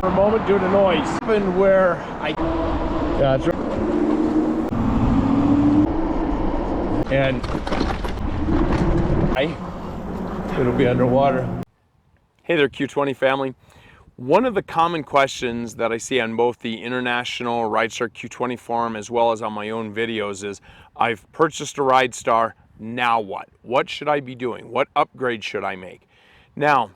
for a moment due to noise. Happened where yeah, that's right. And it'll be underwater. Hey there, Q20 family. One of the common questions that I see on both the international Ridstar Q20 forum as well as on my own videos is, I've purchased a Ridstar, now what? What should I be doing? What upgrade should I make? Now,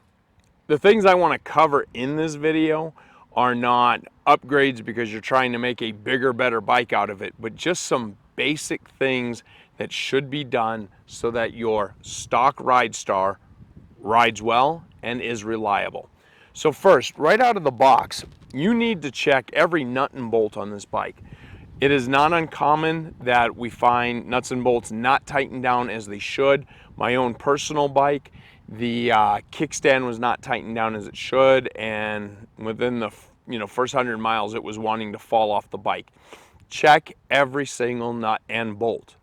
the things I want to cover in this video are not upgrades because you're trying to make a bigger, better bike out of it, but just some basic things that should be done so that your stock Ridstar rides well and is reliable. So first, right out of the box, you need to check every nut and bolt on this bike. It is not uncommon that we find nuts and bolts not tightened down as they should. My own personal bike, the kickstand was not tightened down as it should, and within the first 100 miles it was wanting to fall off the bike. Check every single nut and bolt.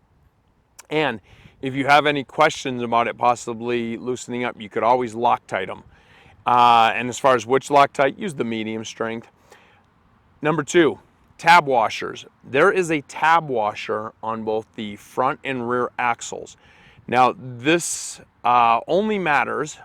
And if you have any questions about it possibly loosening up, you could always Loctite them. And as far as which Loctite, use the medium strength. Number 2, tab washers. There is a tab washer on both the front and rear axles. Now this only matters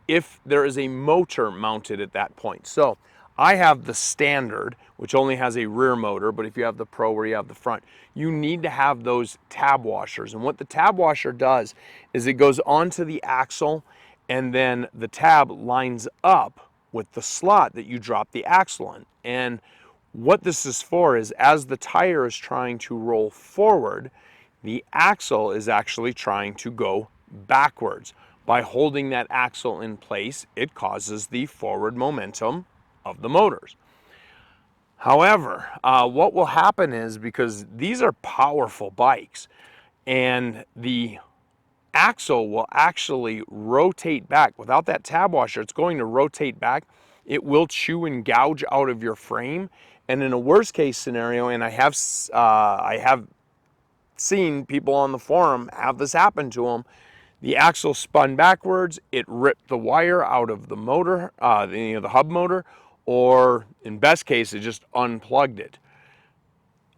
if there is a motor mounted at that point. So I have the standard, which only has a rear motor, but if you have the Pro where you have the front, you need to have those tab washers. And what the tab washer does is it goes onto the axle, and then the tab lines up with the slot that you drop the axle in. And what this is for is, as the tire is trying to roll forward, the axle is actually trying to go backwards. By holding that axle in place, it causes the forward momentum of the motors. However, what will happen is, because these are powerful bikes, and the axle will actually rotate back. Without that tab washer, it's going to rotate back. It will chew and gouge out of your frame. And in a worst case scenario, and I have seen people on the forum have this happen to them, the axle spun backwards, it ripped the wire out of the motor, the hub motor, or in best case, it just unplugged it,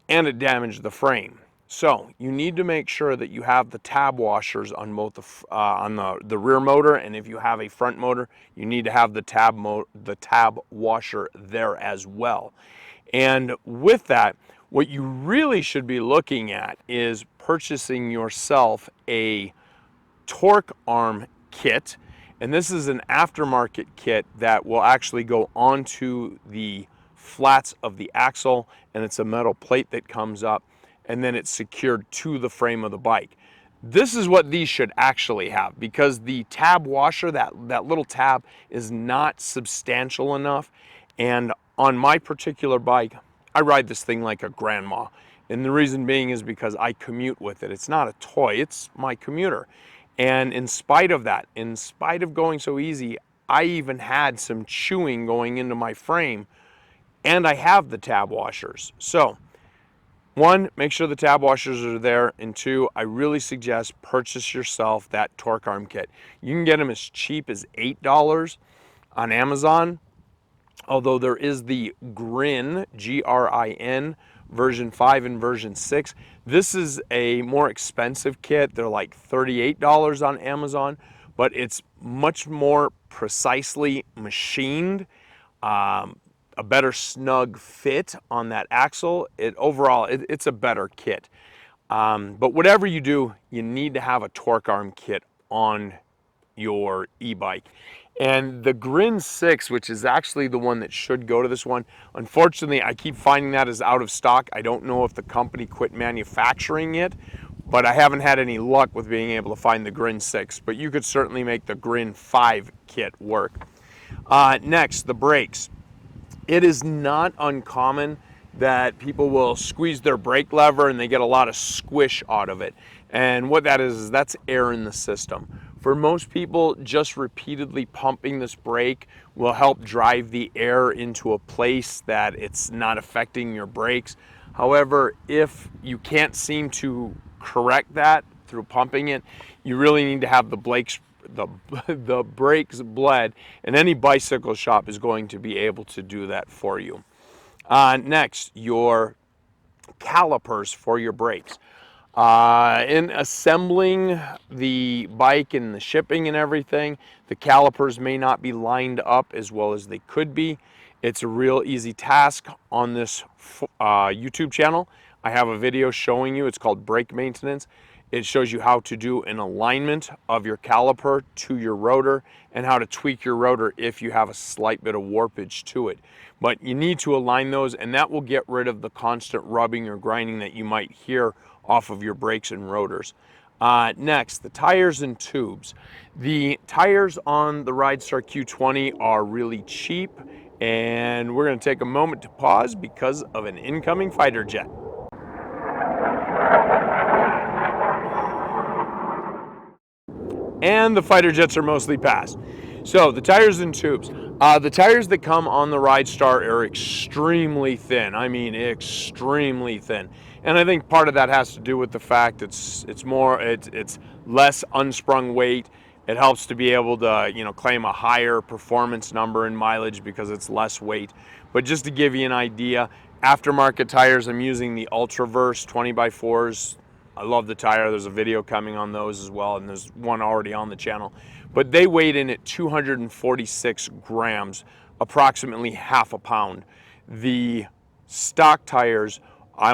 and it damaged the frame. So you need to make sure that you have the tab washers on both the rear motor, and if you have a front motor, you need to have the tab washer there as well. And with that, what you really should be looking at is purchasing yourself a torque arm kit. And this is an aftermarket kit that will actually go onto the flats of the axle, and it's a metal plate that comes up, and then it's secured to the frame of the bike. This is what these should actually have, because the tab washer, that little tab, is not substantial enough. And on my particular bike, I ride this thing like a grandma. And the reason being is because I commute with it. It's not a toy, it's my commuter. And in spite of that, in spite of going so easy, I even had some chewing going into my frame, and I have the tab washers. So, 1, make sure the tab washers are there, and 2, I really suggest purchase yourself that torque arm kit. You can get them as cheap as $8 on Amazon, although there is the Grin, G-R-I-N, version 5 and version 6. This is a more expensive kit. They're like $38 on Amazon, but it's much more precisely machined, a better snug fit on that axle. Overall, it's a better kit. But whatever you do, you need to have a torque arm kit on your e-bike. And the Grin 6, which is actually the one that should go to this one, unfortunately, I keep finding that is out of stock. I don't know if the company quit manufacturing it, but I haven't had any luck with being able to find the Grin 6. But you could certainly make the Grin 5 kit work. Next, the brakes. It is not uncommon that people will squeeze their brake lever and they get a lot of squish out of it. And what that is that's air in the system. For most people, just repeatedly pumping this brake will help drive the air into a place that it's not affecting your brakes. However, if you can't seem to correct that through pumping it, you really need to have the the brakes bled, and any bicycle shop is going to be able to do that for you. Next, your calipers for your brakes. In assembling the bike and the shipping and everything, the calipers may not be lined up as well as they could be. It's a real easy task on this YouTube channel. I have a video showing you. It's called Brake Maintenance. It shows you how to do an alignment of your caliper to your rotor and how to tweak your rotor if you have a slight bit of warpage to it. But you need to align those, and that will get rid of the constant rubbing or grinding that you might hear off of your brakes and rotors. Next, the tires and tubes. The tires on the Ridstar Q20 are really cheap, and we're going to take a moment to pause because of an incoming fighter jet. And the fighter jets are mostly past. So the tires and tubes. The tires that come on the Ridstar are extremely thin. I mean, extremely thin. And I think part of that has to do with the fact it's less unsprung weight. It helps to be able to claim a higher performance number in mileage because it's less weight. But just to give you an idea, aftermarket tires, I'm using the Ultraverse 20x4s. I love the tire. There's a video coming on those as well, and there's one already on the channel. But they weighed in at 246 grams, approximately half a pound. The stock tires,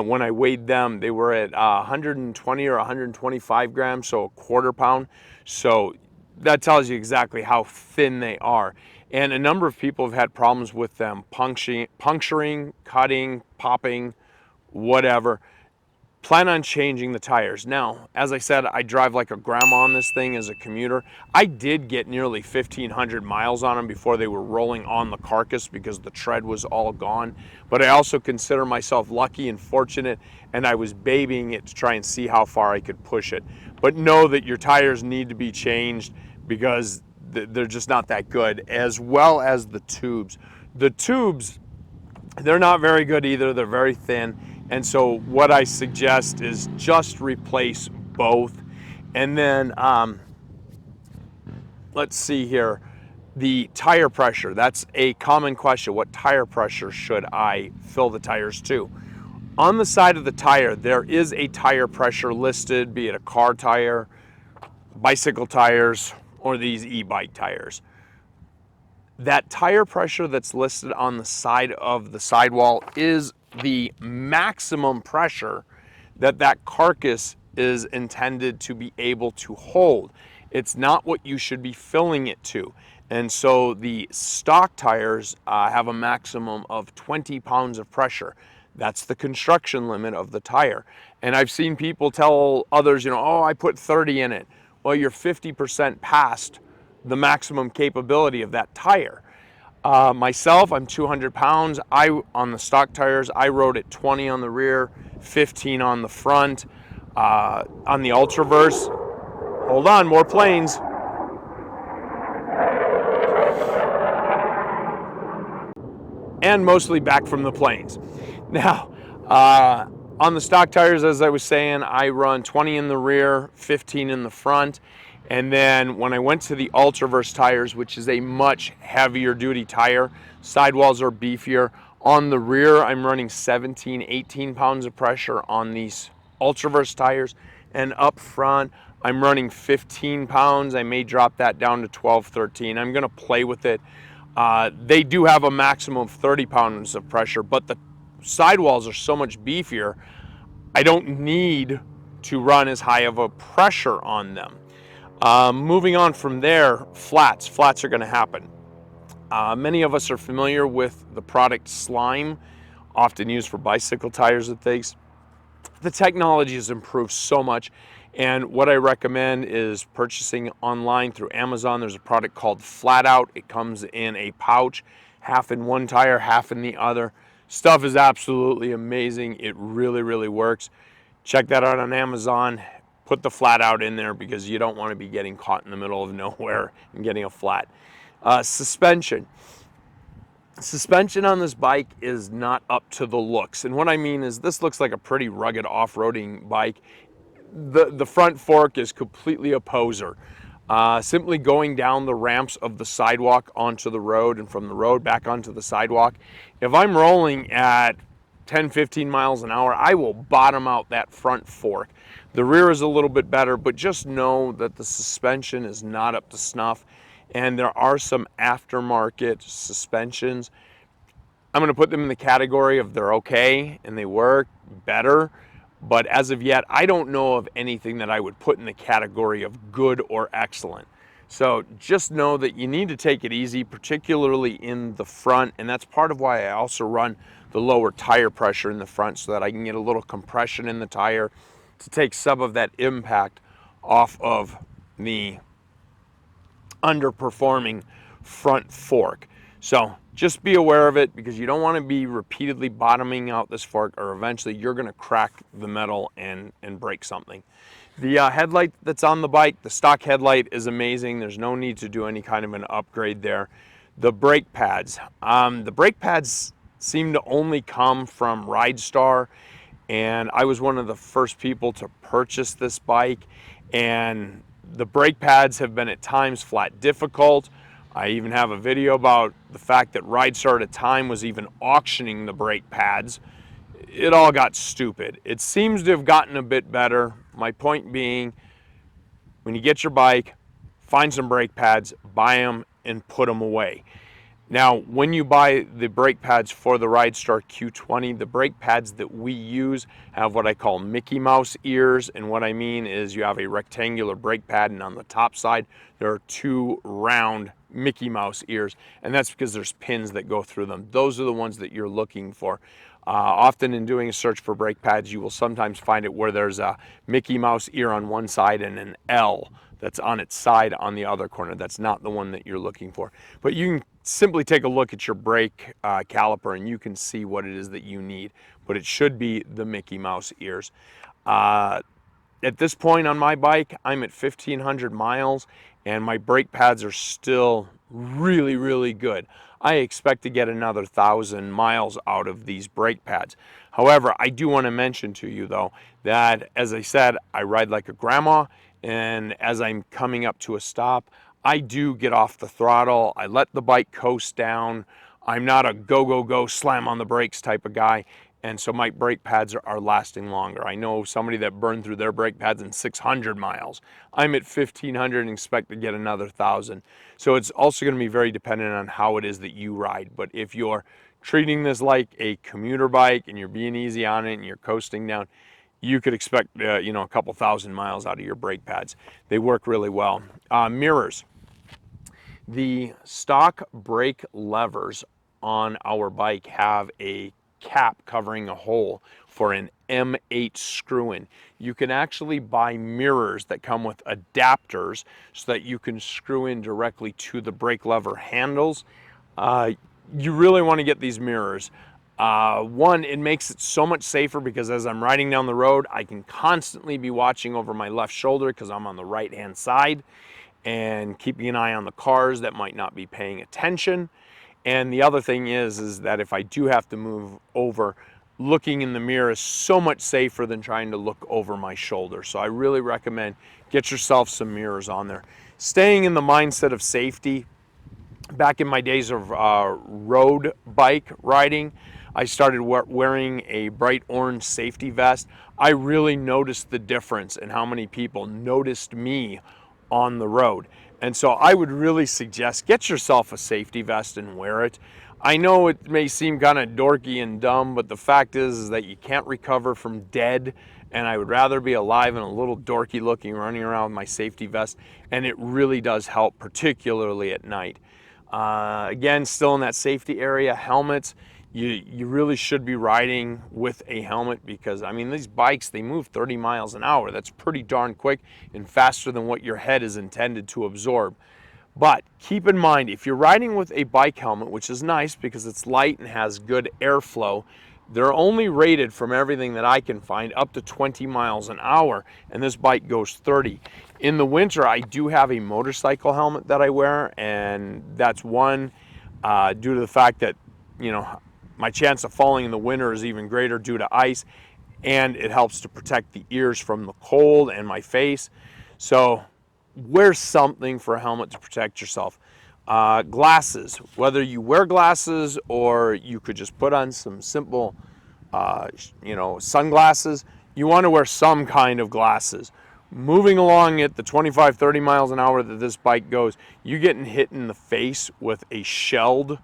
when I weighed them, they were at 120 or 125 grams, so a quarter pound. So that tells you exactly how thin they are. And a number of people have had problems with them puncturing, cutting, popping, whatever. Plan on changing the tires. Now, as I said, I drive like a grandma on this thing as a commuter. I did get nearly 1,500 miles on them before they were rolling on the carcass because the tread was all gone. But I also consider myself lucky and fortunate, and I was babying it to try and see how far I could push it. But know that your tires need to be changed because they're just not that good, as well as the tubes. The tubes, they're not very good either. They're very thin. And so what I suggest is just replace both. And then let's see here, the tire pressure. That's a common question. What tire pressure should I fill the tires to? On the side of the tire, there is a tire pressure listed, be it a car tire, bicycle tires, or these e-bike tires. That tire pressure that's listed on the side of the sidewall is the maximum pressure that carcass is intended to be able to hold. It's not what you should be filling it to. And so the stock tires have a maximum of 20 pounds of pressure. That's the construction limit of the tire. And I've seen people tell others, oh, I put 30 in it. Well, you're 50% past the maximum capability of that tire. Myself, I'm 200 pounds. On the stock tires, I rode at 20 on the rear, 15 on the front. On the Ultraverse, hold on, more planes. And mostly back from the planes. Now, on the stock tires, as I was saying, I run 20 in the rear, 15 in the front. And then when I went to the Ultraverse tires, which is a much heavier duty tire, sidewalls are beefier. On the rear, I'm running 17, 18 pounds of pressure on these Ultraverse tires. And up front, I'm running 15 pounds. I may drop that down to 12, 13. I'm gonna play with it. They do have a maximum of 30 pounds of pressure, but the sidewalls are so much beefier, I don't need to run as high of a pressure on them. Moving on from there, flats. Flats are going to happen. Many of us are familiar with the product Slime, often used for bicycle tires and things. The technology has improved so much, and what I recommend is purchasing online through Amazon. There's a product called Flat Out. It comes in a pouch, half in one tire, half in the other. Stuff is absolutely amazing. It really, really works. Check that out on Amazon. Put the Flat Out in there because you don't want to be getting caught in the middle of nowhere and getting a flat. Suspension. Suspension on this bike is not up to the looks. And what I mean is this looks like a pretty rugged off-roading bike. The front fork is completely a poser. Simply going down the ramps of the sidewalk onto the road and from the road back onto the sidewalk. If I'm rolling at 10, 15 miles an hour, I will bottom out that front fork. The rear is a little bit better, but just know that the suspension is not up to snuff, and there are some aftermarket suspensions. I'm going to put them in the category of they're okay and they work better, but as of yet, I don't know of anything that I would put in the category of good or excellent. So just know that you need to take it easy, particularly in the front, and that's part of why I also run the lower tire pressure in the front so that I can get a little compression in the tire to take some of that impact off of the underperforming front fork. So just be aware of it, because you don't want to be repeatedly bottoming out this fork, or eventually you're going to crack the metal and break something. The headlight that's on the bike, the stock headlight, is amazing. There's no need to do any kind of an upgrade there. The brake pads. The brake pads seem to only come from Ridstar, and I was one of the first people to purchase this bike, and the brake pads have been at times flat difficult. I even have a video about the fact that Ridstar at a time was even auctioning the brake pads. It all got stupid. It seems to have gotten a bit better. My point being, when you get your bike, find some brake pads, buy them, and put them away. Now, when you buy the brake pads for the Ridstar Q20, the brake pads that we use have what I call Mickey Mouse ears, and what I mean is you have a rectangular brake pad, and on the top side there are two round Mickey Mouse ears, and that's because there's pins that go through them. Those are the ones that you're looking for. Often in doing a search for brake pads, you will sometimes find it where there's a Mickey Mouse ear on one side and an L that's on its side on the other corner. That's not the one that you're looking for. But you can simply take a look at your brake caliper and you can see what it is that you need. But it should be the Mickey Mouse ears. At this point on my bike, I'm at 1,500 miles and my brake pads are still really, really good. I expect to get another 1,000 miles out of these brake pads. However, I do want to mention to you though that, as I said, I ride like a grandma, and as I'm coming up to a stop, I do get off the throttle. I let the bike coast down. I'm not a go, go, go, slam on the brakes type of guy. And so my brake pads are lasting longer. I know somebody that burned through their brake pads in 600 miles. I'm at 1,500 and expect to get another 1,000. So it's also going to be very dependent on how it is that you ride. But if you're treating this like a commuter bike and you're being easy on it and you're coasting down, you could expect a couple 1,000 miles out of your brake pads. They work really well. Mirrors. The stock brake levers on our bike have a cap covering a hole for an M8 screw-in. You can actually buy mirrors that come with adapters so that you can screw in directly to the brake lever handles. You really want to get these mirrors. One, it makes it so much safer because as I'm riding down the road, I can constantly be watching over my left shoulder because I'm on the right-hand side and keeping an eye on the cars that might not be paying attention. And the other thing is that if I do have to move over, looking in the mirror is so much safer than trying to look over my shoulder. So I really recommend get yourself some mirrors on there. Staying in the mindset of safety, back in my days of road bike riding, I started wearing a bright orange safety vest. I really noticed the difference in how many people noticed me on the road. And so I would really suggest get yourself a safety vest and wear it. I know it may seem kind of dorky and dumb, but the fact is that you can't recover from dead, and I would rather be alive and a little dorky looking running around with my safety vest, and it really does help, particularly at night. Again, still in that safety area, helmets. You really should be riding with a helmet because, I mean, these bikes, they move 30 miles an hour. That's pretty darn quick and faster than what your head is intended to absorb. But keep in mind, if you're riding with a bike helmet, which is nice because it's light and has good airflow, they're only rated, from everything that I can find, up to 20 miles an hour, and this bike goes 30. In the winter, I do have a motorcycle helmet that I wear, and that's one due to the fact that, my chance of falling in the winter is even greater due to ice, and it helps to protect the ears from the cold and my face. So wear something for a helmet to protect yourself. Glasses, whether you wear glasses or you could just put on some simple, sunglasses, you want to wear some kind of glasses. Moving along at the 25, 30 miles an hour that this bike goes, you getting hit in the face with a shelled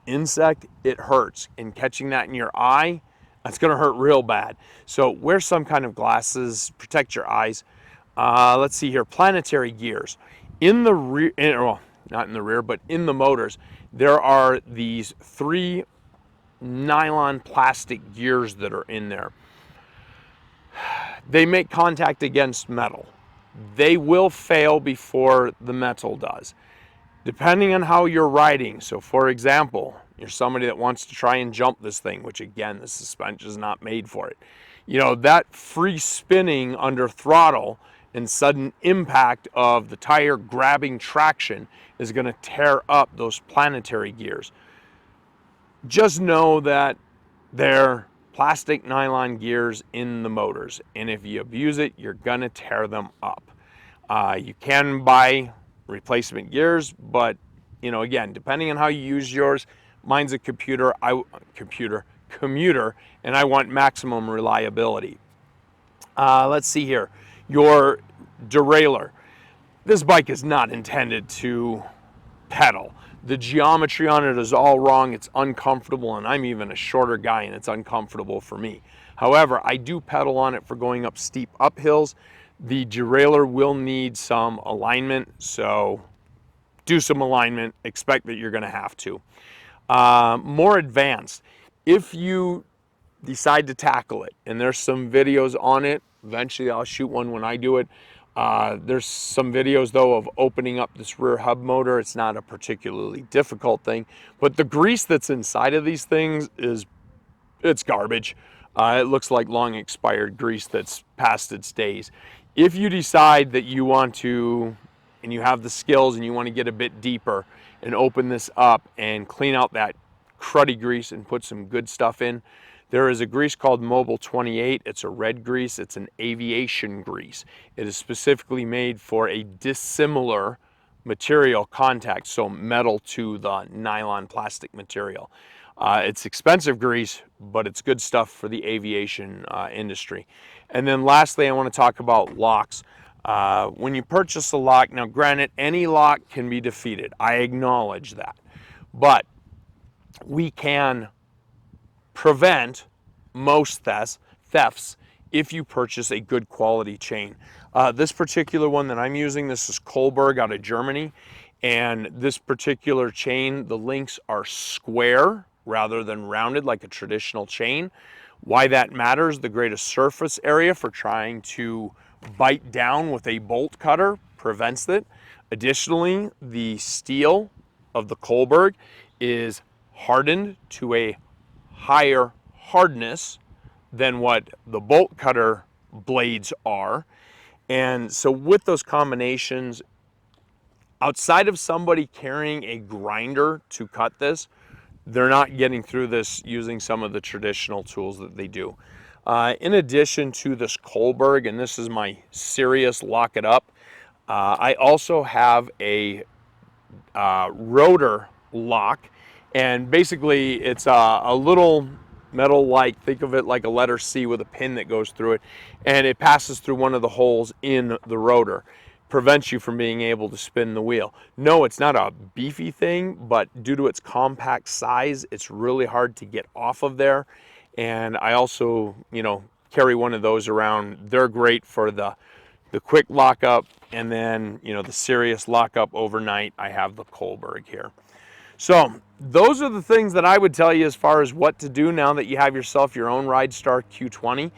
insect, it hurts. And catching that in your eye, that's going to hurt real bad. So wear some kind of glasses, protect your eyes. Let's see here, planetary gears. In the rear, well, not in the rear, but in the motors, there are these 3 nylon plastic gears that are in there. They make contact against metal. They will fail before the metal does, depending on how you're riding. So for example, you're somebody that wants to try and jump this thing, which again, the suspension is not made for it. That free spinning under throttle and sudden impact of the tire grabbing traction is going to tear up those planetary gears. Just know that they're plastic nylon gears in the motors, and if you abuse it, you're going to tear them up. You can buy replacement gears, but again, depending on how you use yours, mine's a commuter, and I want maximum reliability. Let's see here, your derailleur. This bike is not intended to pedal. The geometry on it is all wrong. It's uncomfortable, and I'm even a shorter guy, and it's uncomfortable for me. However, I do pedal on it for going up steep uphills. The derailleur will need some alignment, so do some alignment. Expect that you're going to have to. More advanced, if you decide to tackle it, and there's some videos on it, eventually I'll shoot one when I do it. There's some videos though of opening up this rear hub motor. It's not a particularly difficult thing, but the grease that's inside of these things it's garbage. It looks like long expired grease that's past its days. If you decide that you want to, and you have the skills and you want to get a bit deeper and open this up and clean out that cruddy grease and put some good stuff in, there is a grease called Mobile 28. It's a red grease. It's an aviation grease. It is specifically made for a dissimilar material contact, so metal to the nylon plastic material. It's expensive grease, but it's good stuff for the aviation industry. And then lastly, I want to talk about locks. When you purchase a lock, now granted, any lock can be defeated. I acknowledge that. But we can prevent most thefts if you purchase a good quality chain. This particular one that I'm using, this is Kohlberg out of Germany, and this particular chain, the links are square rather than rounded like a traditional chain. Why that matters, the greatest surface area for trying to bite down with a bolt cutter prevents it. Additionally, the steel of the Kohlberg is hardened to a higher hardness than what the bolt cutter blades are. And so with those combinations, outside of somebody carrying a grinder to cut this, they're not getting through this using some of the traditional tools that they do. In addition to this Kohlberg, and this is my serious lock it up, I also have a rotor lock. And basically it's a little metal, like, think of it like a letter C with a pin that goes through it, and it passes through one of the holes in the rotor. Prevents you from being able to spin the wheel. No, it's not a beefy thing, but due to its compact size, it's really hard to get off of there. And I also, carry one of those around. They're great for the quick lockup, and then, the serious lockup overnight. I have the Kohlberg here. So those are the things that I would tell you as far as what to do now that you have yourself your own Ridstar Q20.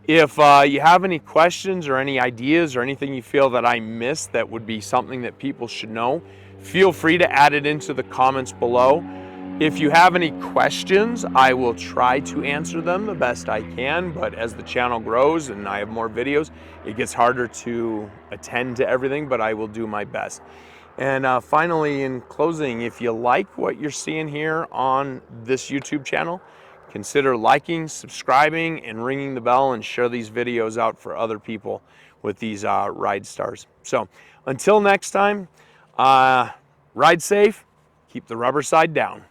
If you have any questions or any ideas or anything you feel that I missed that would be something that people should know, feel free to add it into the comments below. If you have any questions, I will try to answer them the best I can, but as the channel grows and I have more videos, it gets harder to attend to everything, but I will do my best. And finally, in closing, if you like what you're seeing here on this YouTube channel, consider liking, subscribing, and ringing the bell, and share these videos out for other people. with these Ridstars. So until next time, ride safe, keep the rubber side down.